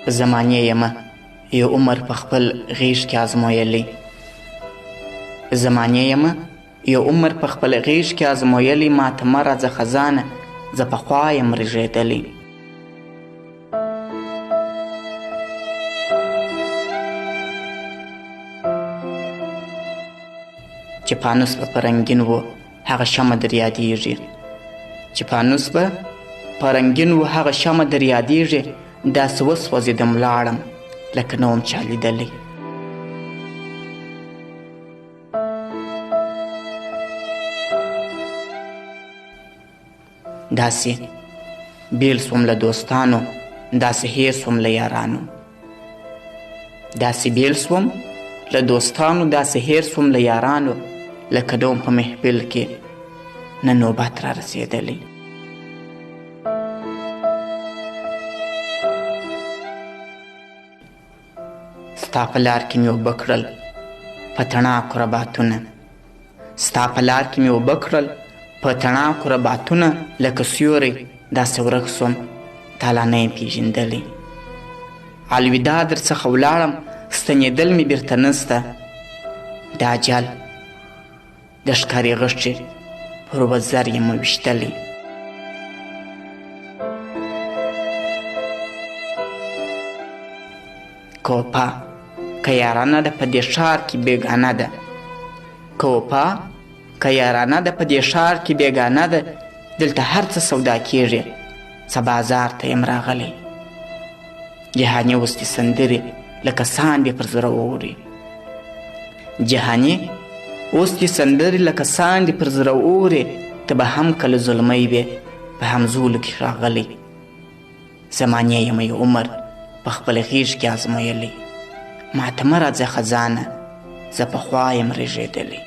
زمانې یمه یو عمر په خپل غیږ کې ازمویلی. زمانې یمه یو عمر په خپل غیږ کې ازمویلی، ما ته مه راځه خزانه، زه پخوا یم رژېدلی. چې پانوس به په رنګین و هغه شمع در یادیږي، چې پانوس به په رنګین و هغه شمع در یادیږي، داسې وسوځېدم لاړم لکه نه وم چا لیدلی. داسې بیل سوم له دوستانو، داسې هیر سوم له یارانو. داسې بیل سوم له دوستانو، داسې هیر سوم له یارانو، لکه نه وم په محفل کې نه نوبت را رسېدلی. ستا په لار کې مې اوبه کړل په تڼاکو رباتونه، ستا په لار کې مې اوبه کړل په تڼاکو رباتونه، لکه سیوری داسې ورک سوم تا لا نه یم پېژندلی. الوداع در څخه ولاړم، ستنېدل مې بیرته نسته، دا اجل د ښکاري غږ چې پر وزر یم ویشتلی. که وفا که یارانه ده په دې ښار کې بېګانه ده، که وفا که یارانه ده په دې ښار کې بېګانه ده، دلته هر څه سودا کېږي، څه بازار ته یم راغلی. جهاني اوس دې سندرې لکه ساندې پر زړه ووري، جهاني اوس دې سندرې لکه ساندې پر زړه ووري، ته به هم کله ظلمی وې په همزولو کې ښاغلی. زمانې یم یو عمر په خپل غیږ کې ازمویلی، ما ته مه راځه خزانه، زه پخوا یم رژېدلی.